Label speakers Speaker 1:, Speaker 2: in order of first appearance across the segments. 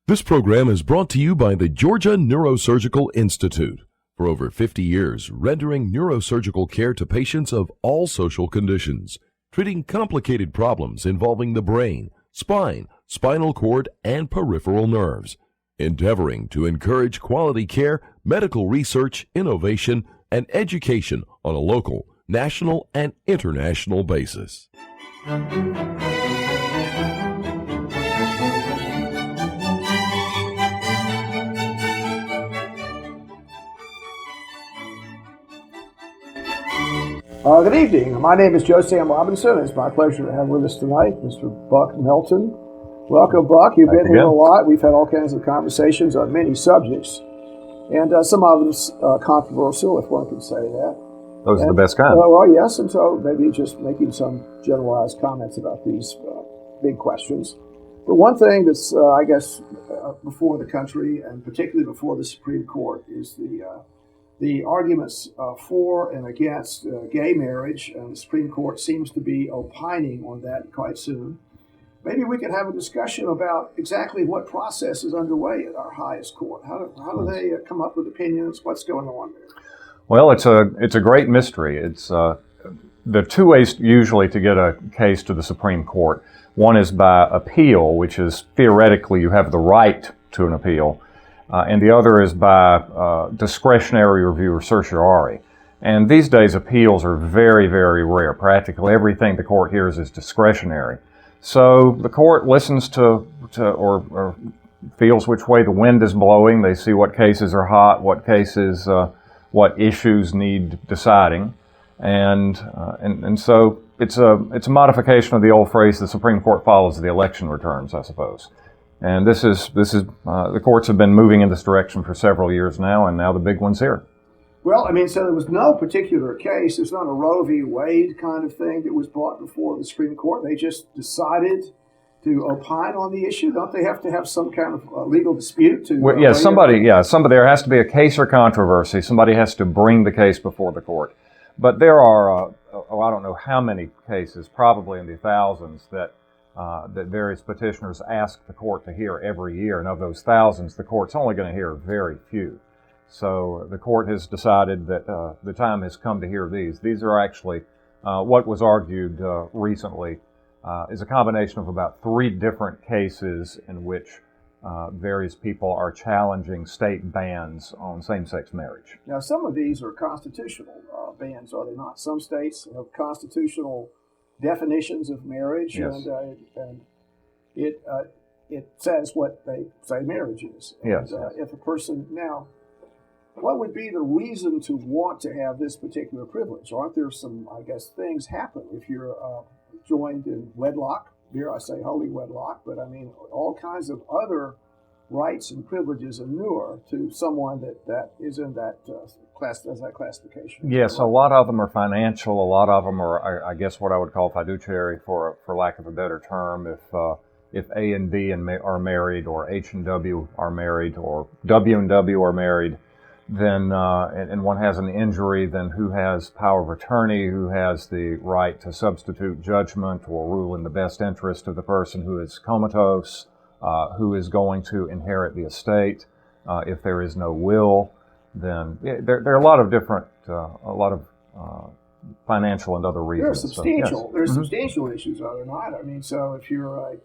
Speaker 1: This program is brought to you by the Georgia Neurosurgical Institute. For over 50 years, rendering neurosurgical care to patients of all social conditions, treating complicated problems involving the brain, spine, spinal cord, and peripheral nerves, endeavoring to encourage quality care, medical research, innovation, and education on a local, national, and international basis.
Speaker 2: Good evening. My name is Joe Sam Robinson. It's my pleasure to have with us tonight Mr. Buck Melton. Welcome, Buck. You've been here a lot. We've had all kinds of conversations on many subjects, and some of them controversial, if one can say that.
Speaker 3: Those are the best kind.
Speaker 2: Well, yes, and so maybe just making some generalized comments about these big questions. But one thing that's, I guess, before the country, and particularly before the Supreme Court, is the arguments for and against gay marriage, and the Supreme Court seems to be opining on that quite soon. Maybe we could have a discussion about exactly what process is underway at our highest court. How do they come up with opinions? What's going on there?
Speaker 3: Well, it's a great mystery. It's the two ways usually to get a case to the Supreme Court. One is by appeal, which is theoretically you have the right to an appeal. And the other is by discretionary review or certiorari. And these days, appeals are very, very rare. Practically everything the court hears is discretionary. So the court listens to or feels which way the wind is blowing. They see what cases are hot, what cases, what issues need deciding, and so it's a modification of the old phrase: the Supreme Court follows the election returns, I suppose. And this is the courts have been moving in this direction for several years now, and now the big one's here.
Speaker 2: Well, I mean, so there was no particular case. There's not a Roe v. Wade kind of thing that was brought before the Supreme Court. They just decided to opine on the issue. Don't they have to have some kind of legal dispute to?
Speaker 3: Somebody. There has to be a case or controversy. Somebody has to bring the case before the court. But there are, I don't know how many cases, probably in the thousands, that various petitioners ask the court to hear every year. And of those thousands, the court's only going to hear very few. So the court has decided that the time has come to hear these. These are actually what was argued recently is a combination of about 3 different cases in which various people are challenging state bans on same-sex marriage.
Speaker 2: Now, some of these are constitutional bans, are they not? Some states have constitutional definitions of marriage,
Speaker 3: yes.
Speaker 2: and it says what they say marriage is.
Speaker 3: Yes.
Speaker 2: And, if a person now, what would be the reason to want to have this particular privilege? Aren't there some, I guess, things happen if you're joined in wedlock? Here I say holy wedlock, but I mean all kinds of other rights and privileges inure to someone that is in that classification.
Speaker 3: Yes, a lot of them are financial. A lot of them are, I guess, what I would call fiduciary, for lack of a better term. If A and B are married, or H and W are married, or W and W are married, then and one has an injury, then who has power of attorney, who has the right to substitute judgment or rule in the best interest of the person who is comatose, who is going to inherit the estate, if there is no will. Then there are a lot of different, financial and other reasons.
Speaker 2: There's substantial issues, are there not? I mean, so if you're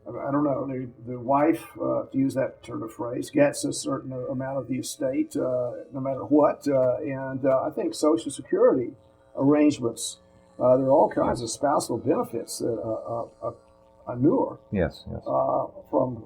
Speaker 2: I don't know, the wife, to use that sort of phrase, gets a certain amount of the estate, no matter what, and I think Social Security arrangements, there are all kinds of spousal benefits that inure from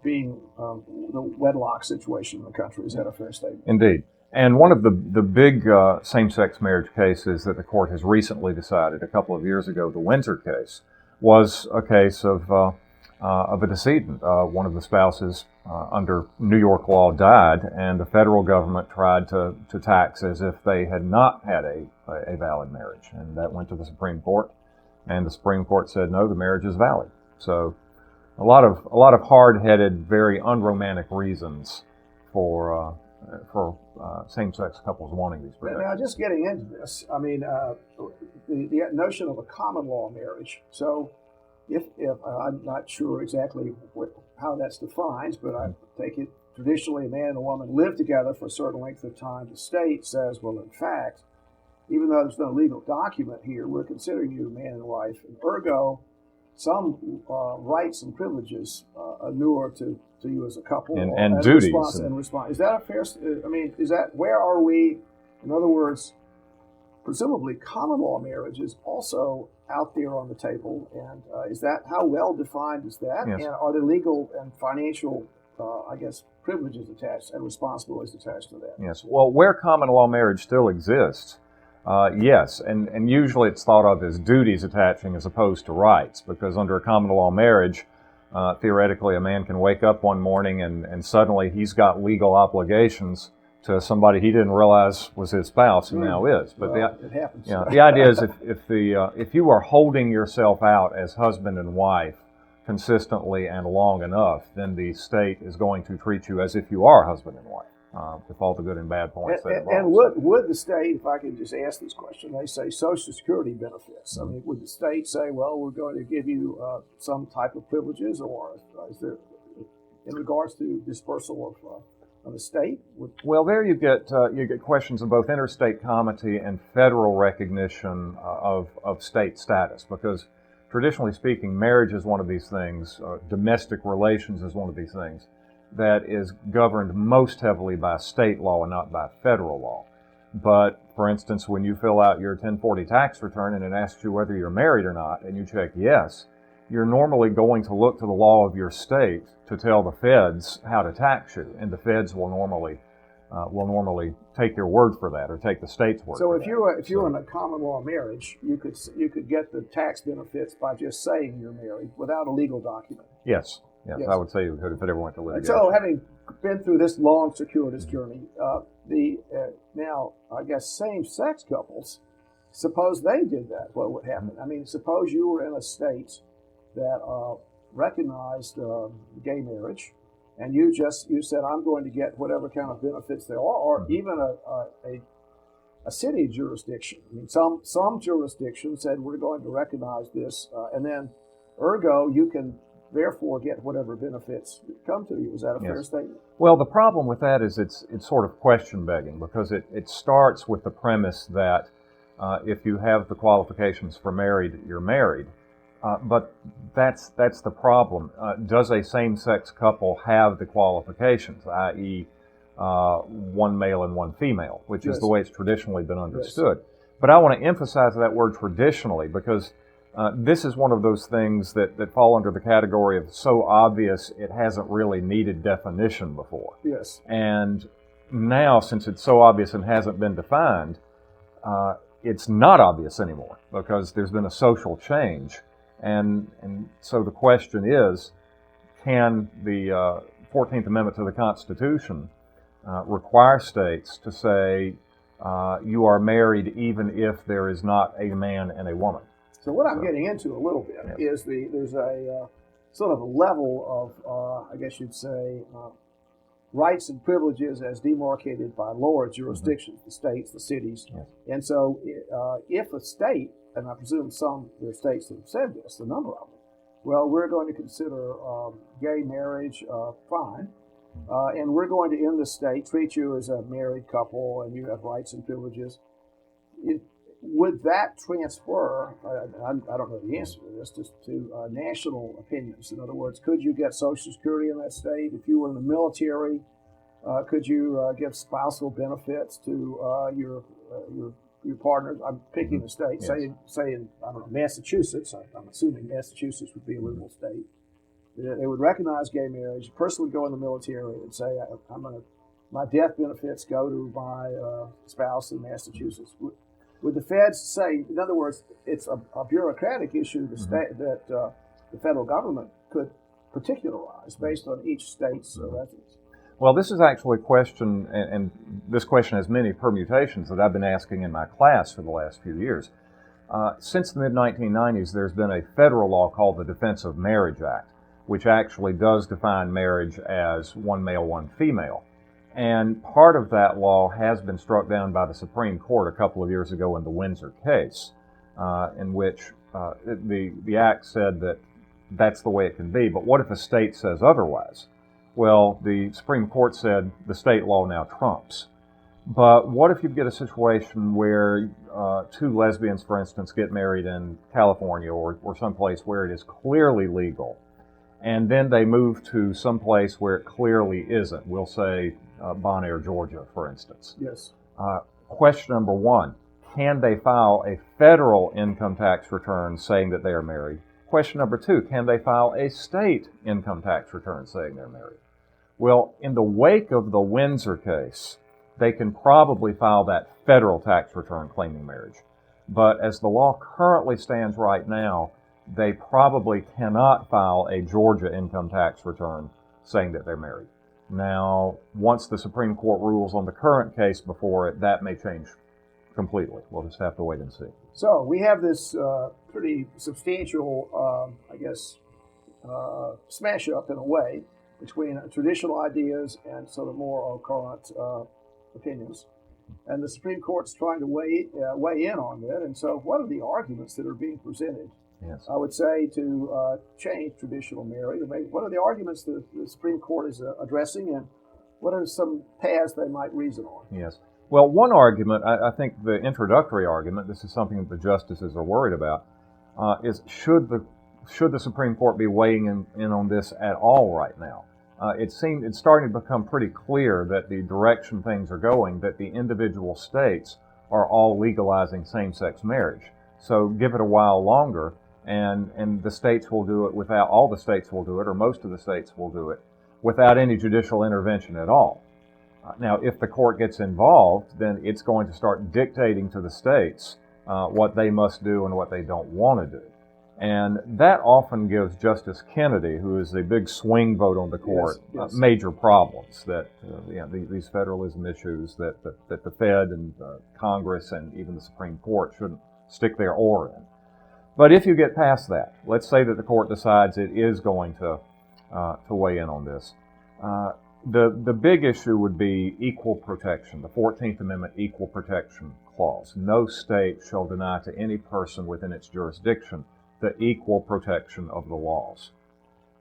Speaker 2: being the wedlock situation in the country. Is that a fair statement?
Speaker 3: Indeed. And one of the big same-sex marriage cases that the court has recently decided, a couple of years ago, the Windsor case, was a case of a decedent. One of the spouses under New York law died, and the federal government tried to tax as if they had not had a valid marriage. And that went to the Supreme Court, and the Supreme Court said, no, the marriage is valid. So a lot of hard-headed, very unromantic reasons for same-sex couples wanting these protections.
Speaker 2: Now, just getting into this, I mean, the notion of a common law marriage. So, if I'm not sure exactly how that's defined, but I take it traditionally a man and a woman live together for a certain length of time. The state says, well, in fact, even though there's no legal document here, we're considering you man and wife, and ergo, some rights and privileges inure to you as a couple,
Speaker 3: and duties.
Speaker 2: Is that a fair? I mean, is that where are we? In other words, presumably common law marriage is also out there on the table, and is that how well defined is that?
Speaker 3: Yes.
Speaker 2: And are there legal and financial, privileges attached and responsibilities attached to that?
Speaker 3: Yes. Well, where common law marriage still exists, yes, and usually it's thought of as duties attaching as opposed to rights, because under a common law marriage, theoretically a man can wake up one morning and suddenly he's got legal obligations to somebody he didn't realize was his spouse and now is. But
Speaker 2: it happens.
Speaker 3: The idea is if you are holding yourself out as husband and wife consistently and long enough, then the state is going to treat you as if you are husband and wife, with all the good and bad points.
Speaker 2: And would the state, if I could just ask this question, they say Social Security benefits. I mean, would the state say, well, we're going to give you some type of privileges, or is there, in regards to dispersal of the state?
Speaker 3: Well, there you get questions of both interstate comity and federal recognition of state status, because traditionally speaking, marriage is one of these things, domestic relations is one of these things that is governed most heavily by state law and not by federal law. But, for instance, when you fill out your 1040 tax return and it asks you whether you're married or not, and you check yes, you're normally going to look to the law of your state to tell the feds how to tax you, and the feds will normally take your word for that, or take the state's word.
Speaker 2: So
Speaker 3: for
Speaker 2: if
Speaker 3: that.
Speaker 2: you're in a common law marriage, you could get the tax benefits by just saying you're married without a legal document.
Speaker 3: Yes, I would say you could if it ever went to litigation.
Speaker 2: So, having been through this long, circuitous journey, now I guess same-sex couples, suppose they did that, what would happen? I mean, suppose you were in a state that recognized gay marriage, and you said, I'm going to get whatever kind of benefits there are, or even a city jurisdiction. I mean, some jurisdictions said we're going to recognize this, and then ergo you can therefore get whatever benefits come to you. Is that a fair statement?
Speaker 3: Well, the problem with that is it's sort of question begging, because it starts with the premise that if you have the qualifications for married, you're married. But that's the problem. Does a same-sex couple have the qualifications, i.e., one male and one female, which is the way it's traditionally been understood? Yes. But I want to emphasize that word traditionally, because this is one of those things that fall under the category of so obvious it hasn't really needed definition before.
Speaker 2: Yes.
Speaker 3: And now, since it's so obvious and hasn't been defined, it's not obvious anymore, because there's been a social change. And so the question is, can the 14th Amendment to the Constitution require states to say you are married even if there is not a man and a woman?
Speaker 2: So what I'm getting into a little bit is there's a sort of a level of, I guess you'd say, rights and privileges as demarcated by lower jurisdictions, the states, the cities. Yes. And so if a state, and I presume there are states that have said this, a number of them, well, we're going to consider gay marriage fine, and we're going to, in the state, treat you as a married couple, and you have rights and privileges. Would that transfer, I don't know the answer to this, to national opinions? In other words, could you get Social Security in that state? If you were in the military, could you give spousal benefits to your partners? I'm picking a state. Yes. Say in, I don't know, Massachusetts. I'm assuming Massachusetts would be a liberal state. They would recognize gay marriage. A person would go in the military and say, my death benefits go to my spouse in Massachusetts. Would the feds say, in other words, it's a bureaucratic issue that the federal government could particularize based on each state's residents?
Speaker 3: Well, this is actually a question, and this question has many permutations that I've been asking in my class for the last few years. Since the mid-1990s, there's been a federal law called the Defense of Marriage Act, which actually does define marriage as one male, one female. And part of that law has been struck down by the Supreme Court a couple of years ago in the Windsor case, in which the act said that that's the way it can be. But what if a state says otherwise? Well, the Supreme Court said the state law now trumps. But what if you get a situation where two lesbians, for instance, get married in California or someplace where it is clearly legal, and then they move to someplace where it clearly isn't? We'll say Bon Air, Georgia, for instance.
Speaker 2: Yes.
Speaker 3: Question number one, can they file a federal income tax return saying that they are married? Question number two, can they file a state income tax return saying they're married? Well, in the wake of the Windsor case, they can probably file that federal tax return claiming marriage. But as the law currently stands right now, they probably cannot file a Georgia income tax return saying that they're married. Now, once the Supreme Court rules on the current case before it, that may change completely. We'll just have to wait and see.
Speaker 2: So we have this pretty substantial, smash up in a way between traditional ideas and sort of more current opinions. And the Supreme Court's trying to weigh in on that. And so what are the arguments that are being presented?
Speaker 3: Yes.
Speaker 2: I would say to change traditional marriage. What are the arguments that the Supreme Court is addressing, and what are some paths they might reason on?
Speaker 3: Yes. Well, one argument, I think the introductory argument, this is something that the justices are worried about, is should the Supreme Court be weighing in on this at all right now? It's starting to become pretty clear that the direction things are going, that the individual states are all legalizing same-sex marriage. So give it a while longer, and the states will do it without, all the states will do it, or most of the states will do it, without any judicial intervention at all. Now, if the court gets involved, then it's going to start dictating to the states what they must do and what they don't want to do. And that often gives Justice Kennedy, who is the big swing vote on the court,
Speaker 2: yes.
Speaker 3: Major problems that these federalism issues that the Fed and Congress and even the Supreme Court shouldn't stick their oar in. But if you get past that, let's say that the court decides it is going to weigh in on this. The big issue would be equal protection, the 14th Amendment Equal Protection Clause. No state shall deny to any person within its jurisdiction the equal protection of the laws.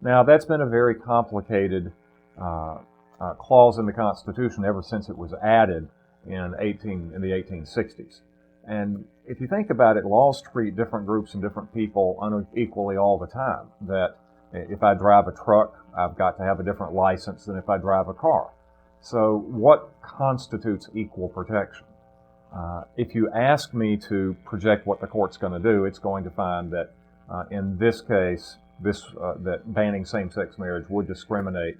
Speaker 3: Now, that's been a very complicated clause in the Constitution ever since it was added in the 1860s. And if you think about it, laws treat different groups and different people unequally all the time. That if I drive a truck, I've got to have a different license than if I drive a car. So what constitutes equal protection? If you ask me to project what the court's going to do, it's going to find that in this case, that banning same-sex marriage would discriminate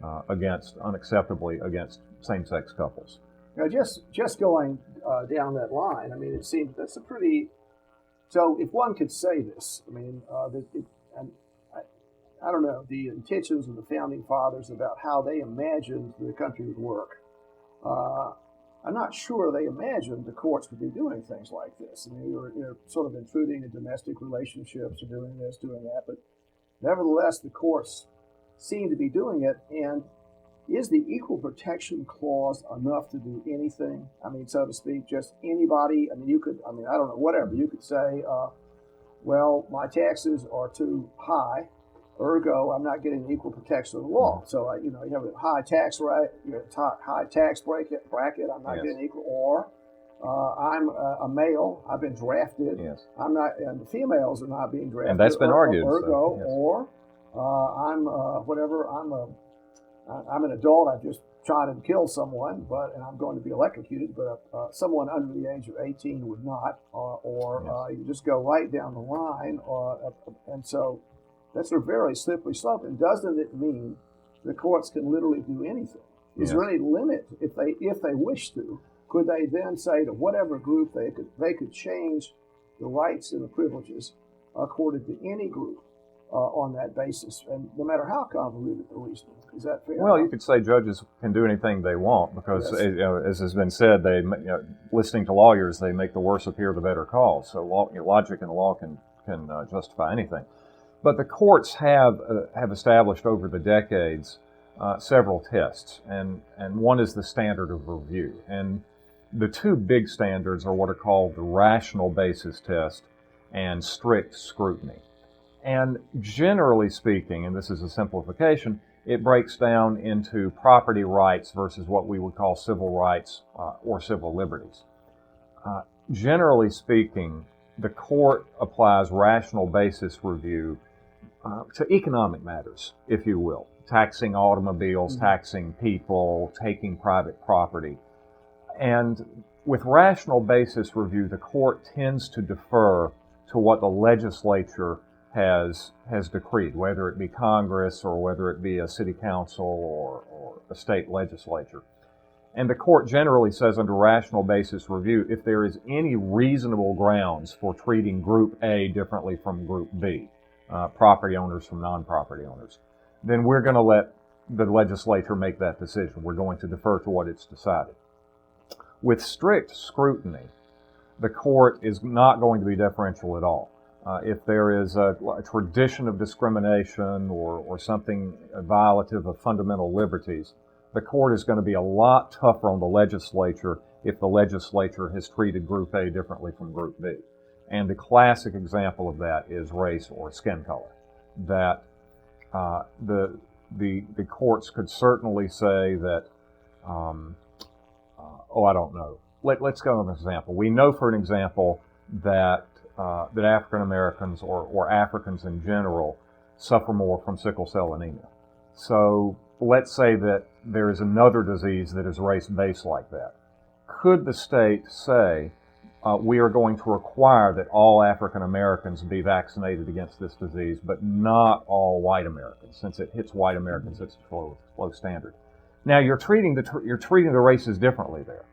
Speaker 3: unacceptably against same-sex couples.
Speaker 2: Now, just going down that line, I mean, it seems that's a pretty. So, if one could say this, I mean, I don't know the intentions of the founding fathers about how they imagined the country would work. I'm not sure they imagined the courts would be doing things like this. I mean, you're sort of intruding in domestic relationships, or doing this, doing that. But nevertheless, the courts seem to be doing it. And is the Equal Protection Clause enough to do anything? I mean, so to speak, just anybody? I mean, I don't know, whatever. You could say, well, my taxes are too high. Ergo, I'm not getting the equal protection of the law. So, you have a high tax rate, high tax bracket. I'm not getting equal. Or I'm a male. I've been drafted.
Speaker 3: Yes.
Speaker 2: I'm not, and the females are not being drafted.
Speaker 3: And that's been argued.
Speaker 2: Ergo,
Speaker 3: yes.
Speaker 2: Or I'm whatever. I'm an adult. I've just shot and killed someone, and I'm going to be electrocuted. But someone under the age of 18 would not. You just go right down the line. And so. That's a very slippery slope, and doesn't it mean the courts can literally do anything? Is there any limit if they wish to? Could they then say to whatever group they could change the rights and the privileges accorded to any group on that basis, and no matter how convoluted the reasoning? Is that fair?
Speaker 3: Well, you could say judges can do anything they want because, as has been said, listening to lawyers, they make the worse appear the better cause. So logic and law can justify anything. But the courts have established over the decades several tests, and one is the standard of review. And the two big standards are what are called the rational basis test and strict scrutiny. And generally speaking, and this is a simplification, it breaks down into property rights versus what we would call civil rights or civil liberties. Generally speaking, the court applies rational basis review to economic matters, if you will, taxing automobiles, taxing people, taking private property. And with rational basis review, the court tends to defer to what the legislature has decreed, whether it be Congress or whether it be a city council or a state legislature. And the court generally says under rational basis review, if there is any reasonable grounds for treating Group A differently from Group B, property owners from non-property owners, then we're going to let the legislature make that decision. We're going to defer to what it's decided. With strict scrutiny, the court is not going to be deferential at all. If there is a tradition of discrimination or something violative of fundamental liberties, the court is going to be a lot tougher on the legislature if the legislature has treated Group A differently from Group B. And the classic example of that is race or skin color. That the courts could certainly say that, I don't know. Let's go with an example. We know, for an example, that African Americans or Africans in general suffer more from sickle cell anemia. So let's say that there is another disease that is race-based like that. Could the state say, we are going to require that all African Americans be vaccinated against this disease, but not all white Americans? Since it hits white Americans, it's a low standard. Now you're treating the races differently there.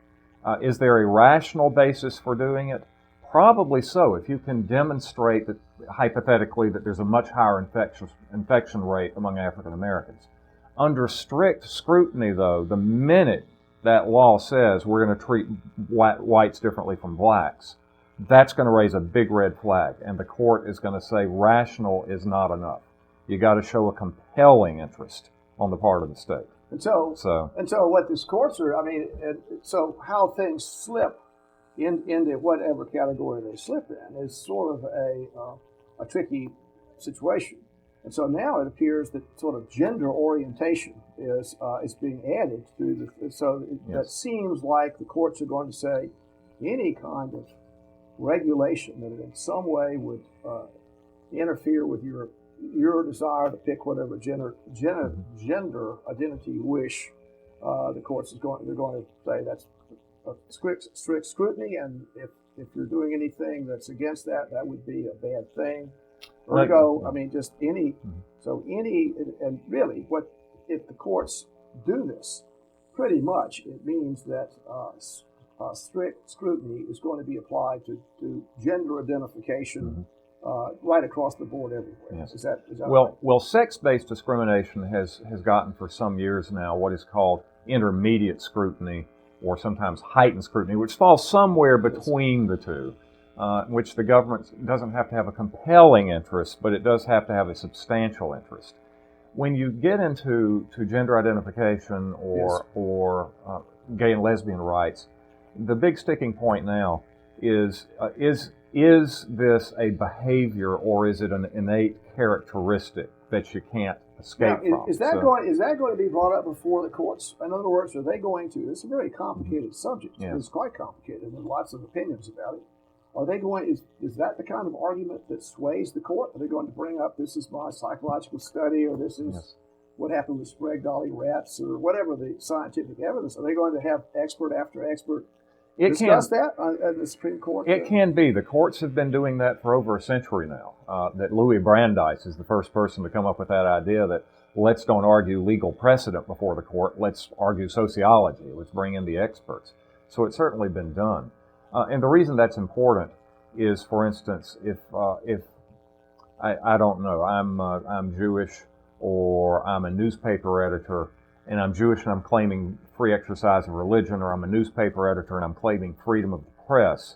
Speaker 3: Is there a rational basis for doing it? Probably so. If you can demonstrate that, hypothetically, that there's a much higher infection rate among African Americans. Under strict scrutiny, though, the minute that law says we're going to treat whites differently from blacks, that's going to raise a big red flag, and the court is going to say rational is not enough. You got to show a compelling interest on the part of the state.
Speaker 2: And so what these courts are, so how things slip into whatever category they slip in is sort of a tricky situation. And so now it appears that sort of gender orientation is being added to that seems like the courts are going to say any kind of regulation that in some way would interfere with your desire to pick whatever gender identity you wish, the courts they're going to say that's a strict scrutiny, and if you're doing anything that's against that would be a bad thing. Ergo, and really, what if the courts do this? Pretty much, it means that strict scrutiny is going to be applied to gender identification right across the board everywhere.
Speaker 3: Yes.
Speaker 2: Is that
Speaker 3: well,
Speaker 2: right?
Speaker 3: Well, sex-based discrimination has gotten for some years now what is called intermediate scrutiny, or sometimes heightened scrutiny, which falls somewhere between the two. Which the government doesn't have to have a compelling interest, but it does have to have a substantial interest. When you get into gender identification or gay and lesbian rights, the big sticking point now is this a behavior or is it an innate characteristic that you can't escape from?
Speaker 2: Is that going to be brought up before the courts? In other words, are they going to? It's a very complicated subject.
Speaker 3: Yes.
Speaker 2: It's quite complicated, and there are lots of opinions about it. Are they going? Is that the kind of argument that sways the court? Are they going to bring up this is my psychological study, or this is what happened with Sprague Dawley rats, or whatever the scientific evidence? Are they going to have expert after expert discuss that at the Supreme Court?
Speaker 3: It can be. The courts have been doing that for over a century now. That Louis Brandeis is the first person to come up with that idea that let's don't argue legal precedent before the court. Let's argue sociology. Let's bring in the experts. So it's certainly been done. And the reason that's important is, for instance, if I don't know, I'm Jewish, or I'm a newspaper editor, and I'm Jewish and I'm claiming free exercise of religion, or I'm a newspaper editor and I'm claiming freedom of the press.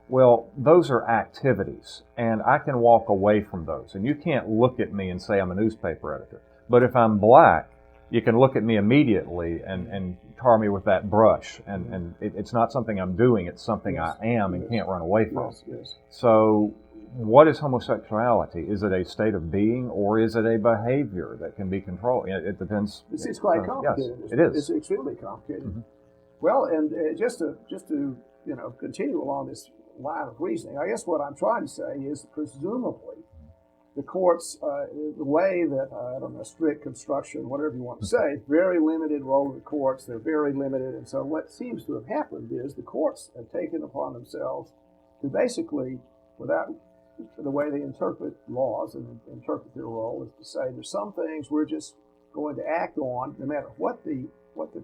Speaker 3: Well, those are activities, and I can walk away from those. And you can't look at me and say I'm a newspaper editor. But if I'm black, you can look at me immediately and tar me with that brush. And it's not something I'm doing, it's something I am and can't run away from.
Speaker 2: Yes.
Speaker 3: So what is homosexuality? Is it a state of being, or is it a behavior that can be controlled? It depends.
Speaker 2: It's quite complicated.
Speaker 3: Yes, it is.
Speaker 2: It's extremely complicated. Well, and just to continue along this line of reasoning, I guess what I'm trying to say is presumably the courts, the way that, I don't know, strict construction, whatever you want to say, very limited role of the courts, they're very limited. And so what seems to have happened is the courts have taken upon themselves to basically, without the way they interpret laws and interpret their role, is to say there's some things we're just going to act on, no matter what the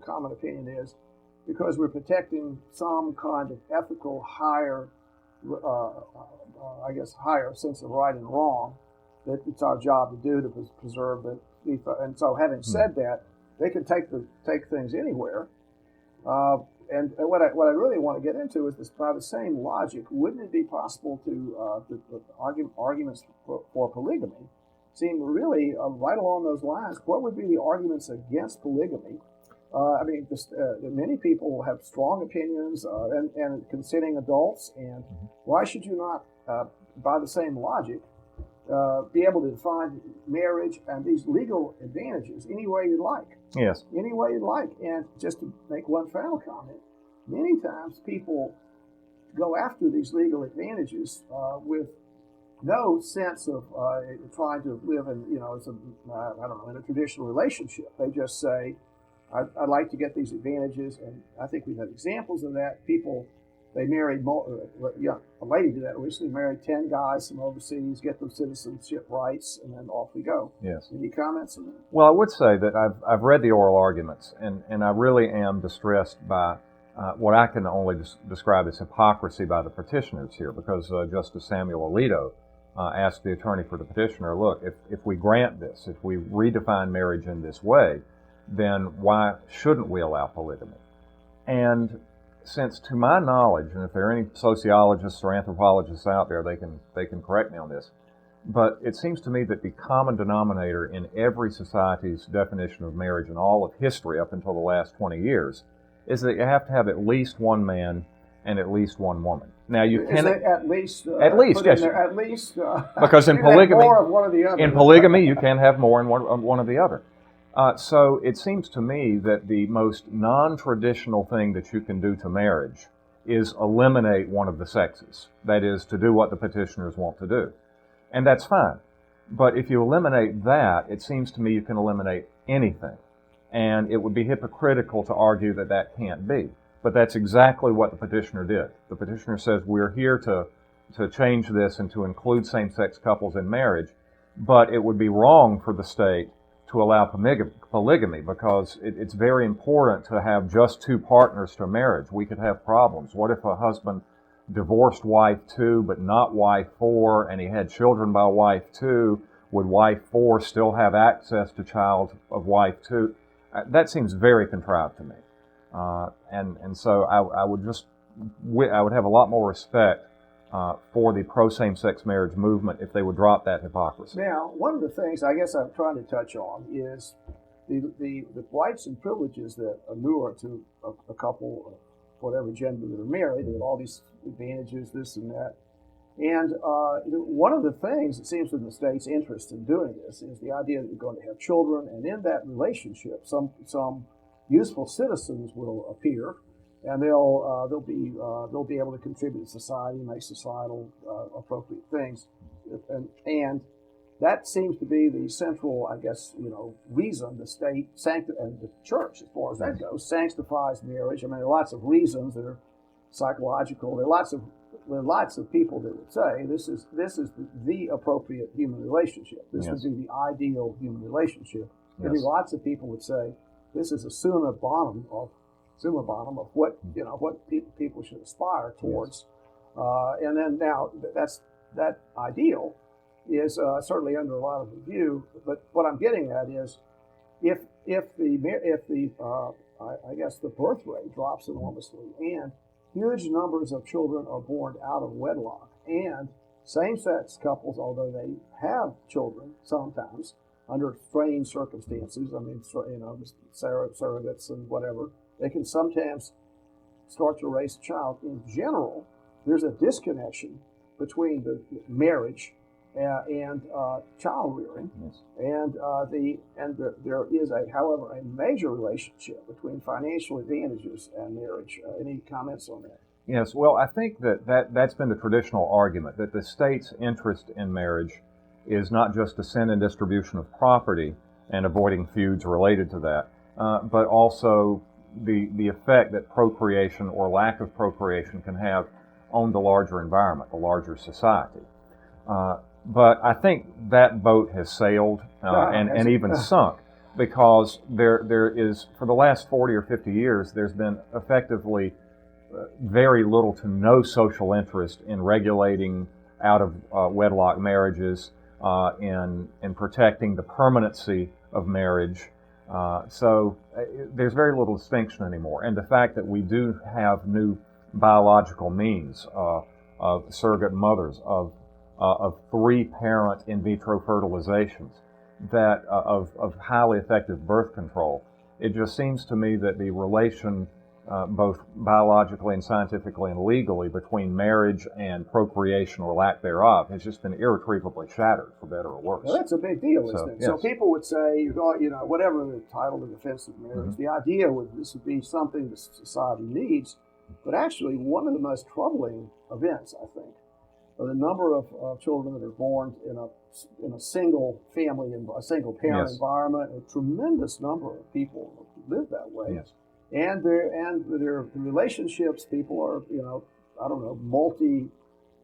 Speaker 2: common opinion is, because we're protecting some kind of ethical higher, higher sense of right and wrong that it's our job to do to preserve the. And so, having said that, they can take things anywhere. And what I really want to get into is this: by the same logic, wouldn't it be possible to the arguments for polygamy seem really right along those lines? What would be the arguments against polygamy? Many people have strong opinions and consenting adults, and why should you not, by the same logic, be able to define marriage and these legal advantages any way you like?
Speaker 3: Yes.
Speaker 2: Any way you like. And just to make one final comment, many times people go after these legal advantages with no sense of trying to live in, in a traditional relationship. They just say, I'd like to get these advantages, and I think we've had examples of that. People, they married, a lady did that recently, married 10 guys from overseas, get them citizenship rights, and then off we go.
Speaker 3: Yes.
Speaker 2: Any comments on that?
Speaker 3: Well, I would say that I've read the oral arguments, and I really am distressed by what I can only describe as hypocrisy by the petitioners here, because Justice Samuel Alito asked the attorney for the petitioner, look, if we grant this, if we redefine marriage in this way, then why shouldn't we allow polygamy? And since, to my knowledge, and if there are any sociologists or anthropologists out there, they can correct me on this, but it seems to me that the common denominator in every society's definition of marriage in all of history up until the last 20 years is that you have to have at least one man and at least one woman. Now you can
Speaker 2: at least
Speaker 3: yes,
Speaker 2: at least
Speaker 3: because in polygamy,
Speaker 2: more of one or the other.
Speaker 3: In polygamy, you can have more in one or the other. So it seems to me that the most non-traditional thing that you can do to marriage is eliminate one of the sexes. That is, to do what the petitioners want to do. And that's fine. But if you eliminate that, it seems to me you can eliminate anything. And it would be hypocritical to argue that that can't be. But that's exactly what the petitioner did. The petitioner says we're here to change this and to include same-sex couples in marriage, but it would be wrong for the state to allow polygamy because it's very important to have just two partners to marriage. We could have problems. What if a husband divorced wife 2 but not wife 4, and he had children by wife 2? Would wife 4 still have access to child of wife 2? That seems very contrived to me. And so I would have a lot more respect for the pro-same-sex marriage movement if they would drop that hypocrisy.
Speaker 2: Now, one of the things I guess I'm trying to touch on is the rights and privileges that inure to a couple of whatever gender that are married, and all these advantages, this and that. And one of the things that seems in the state's interest in doing this is the idea that you're going to have children, and in that relationship, some useful citizens will appear, and they'll be able to contribute to society, make societal appropriate things, and that seems to be the central, I guess, reason the state and the church, as far as that goes, sanctifies marriage. I mean, there are lots of reasons that are psychological. There are lots of people that would say this is the appropriate human relationship. This would be the ideal human relationship. There'd be lots of people would say this is a summa bonum of what what people should aspire towards. And then now that ideal is certainly under a lot of review. But what I'm getting at is if the birth rate drops enormously, and huge numbers of children are born out of wedlock, and same-sex couples, although they have children sometimes under strange circumstances, I mean, surrogates and whatever, they can sometimes start to raise a child. In general, there's a disconnection between the marriage and child rearing,
Speaker 3: Yes.
Speaker 2: and there is however, a major relationship between financial advantages and marriage. Any comments on that?
Speaker 3: Yes, well, I think that's been the traditional argument, that the state's interest in marriage is not just descent and distribution of property and avoiding feuds related to that, but also the effect that procreation or lack of procreation can have on the larger environment, the larger society. But I think that boat has sailed and even sunk, because there is, for the last 40 or 50 years, there's been effectively very little to no social interest in regulating out of wedlock marriages, in protecting the permanency of marriage. So there's very little distinction anymore. And the fact that we do have new biological means of surrogate mothers, of three-parent in vitro fertilizations, that of highly effective birth control, it just seems to me that the relation, both biologically and scientifically and legally, between marriage and procreation or lack thereof has just been irretrievably shattered, for better or worse.
Speaker 2: Well, that's a big deal, isn't it?
Speaker 3: Yes.
Speaker 2: So people would say, whatever the title of defense of marriage, the idea this would be something that society needs, but actually one of the most troubling events, I think, are the number of children that are born in a single family, in a single parent environment. A tremendous number of people live that way.
Speaker 3: Yes.
Speaker 2: And their relationships, people are,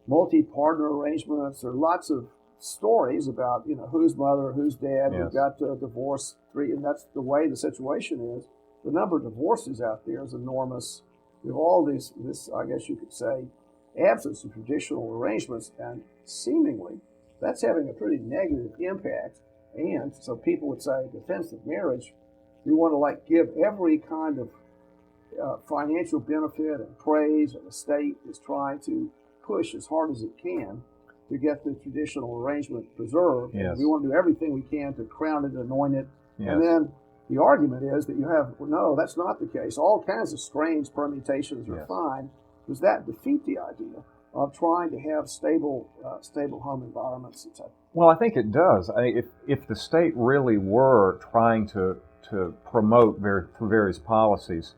Speaker 2: multi-partner arrangements. There are lots of stories about, who's mother, who's dad.
Speaker 3: Yes.
Speaker 2: We've got divorce, and that's the way the situation is. The number of divorces out there is enormous. We have all this, I guess you could say, absence of traditional arrangements, and seemingly that's having a pretty negative impact. And so people would say, defense of marriage, we want to give every kind of financial benefit and praise, and the state is trying to push as hard as it can to get the traditional arrangement preserved.
Speaker 3: Yes.
Speaker 2: And we want to do everything we can to crown it, anoint it.
Speaker 3: Yes.
Speaker 2: And then the argument is that no, that's not the case. All kinds of strange permutations are fine. Does that defeat the idea of trying to have stable home environments, etc.?
Speaker 3: Well, I think it does. If the state really were trying to promote through various policies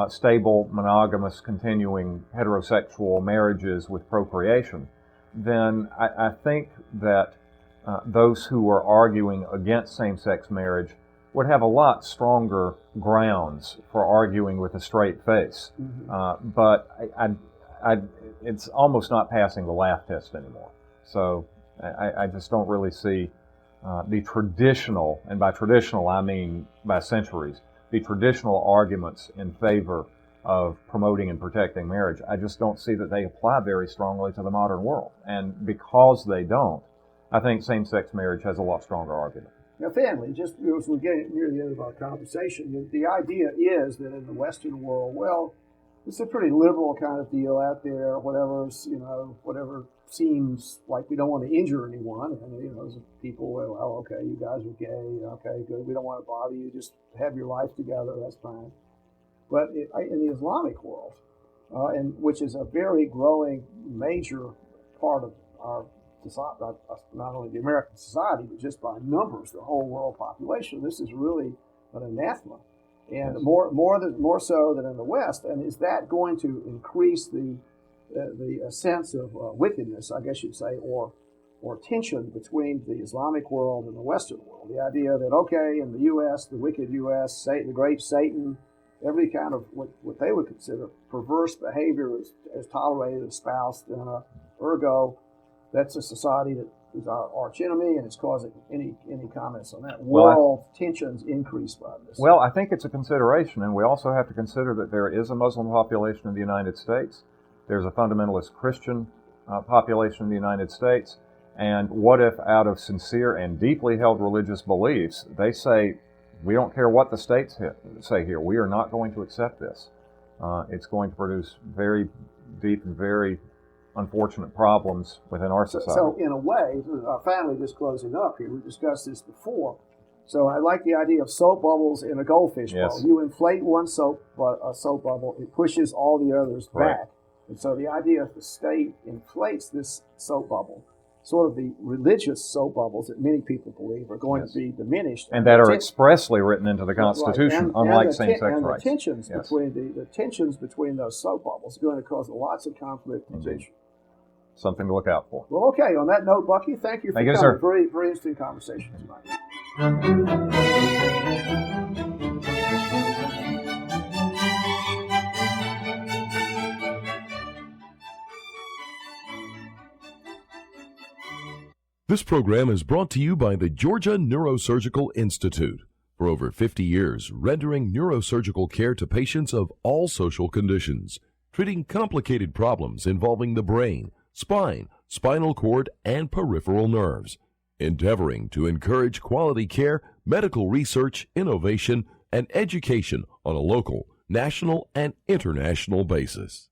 Speaker 3: stable, monogamous, continuing heterosexual marriages with procreation, then I think that those who are arguing against same-sex marriage would have a lot stronger grounds for arguing with a straight face. Mm-hmm. But it's almost not passing the laugh test anymore. So I just don't really see the traditional, and by traditional I mean by centuries, the traditional arguments in favor of promoting and protecting marriage. I just don't see that they apply very strongly to the modern world. And because they don't, I think same-sex marriage has a lot stronger argument.
Speaker 2: Now, family, just as we're getting near the end of our conversation, the idea is that in the Western world, well, it's a pretty liberal kind of deal out there. Whatever seems like we don't want to injure anyone. And, there's people, well, okay, you guys are gay. Okay, good. We don't want to bother you. Just have your life together. That's fine. But in the Islamic world, and which is a very growing major part of our society, not only the American society, but just by numbers, the whole world population, this is really an anathema. And more so than in the West. And is that going to increase the sense of wickedness, I guess you'd say, or tension between the Islamic world and the Western world? The idea that, okay, in the U.S., the wicked U.S., the great Satan, every kind of what they would consider perverse behavior is tolerated, espoused, ergo, that's a society that is our arch enemy, and it's causing any comments on that? World tensions increase by this.
Speaker 3: Well, I think it's a consideration, and we also have to consider that there is a Muslim population in the United States. There's a fundamentalist Christian population in the United States. And what if, out of sincere and deeply held religious beliefs, they say, we don't care what the states say here, we are not going to accept this. It's going to produce very deep and very unfortunate problems within our society.
Speaker 2: So in a way, our family, just closing up here, we discussed this before. So I like the idea of soap bubbles in a goldfish bowl. You inflate one soap bubble, it pushes all the others back. And so the idea if the state inflates this soap bubble, sort of the religious soap bubbles that many people believe are going to be diminished.
Speaker 3: And that are expressly written into the Constitution, unlike same-sex rights.
Speaker 2: The tensions the tensions between those soap bubbles are going to cause lots of conflict and tension.
Speaker 3: Something to look out for.
Speaker 2: Well, okay. On that note, Bucky, thank you for coming.
Speaker 3: Sir.
Speaker 2: Very, very interesting conversation tonight.
Speaker 1: This program is brought to you by the Georgia Neurosurgical Institute. For over 50 years, rendering neurosurgical care to patients of all social conditions, treating complicated problems involving the brain, spine, spinal cord, and peripheral nerves, endeavoring to encourage quality care, medical research, innovation, and education on a local, national, and international basis.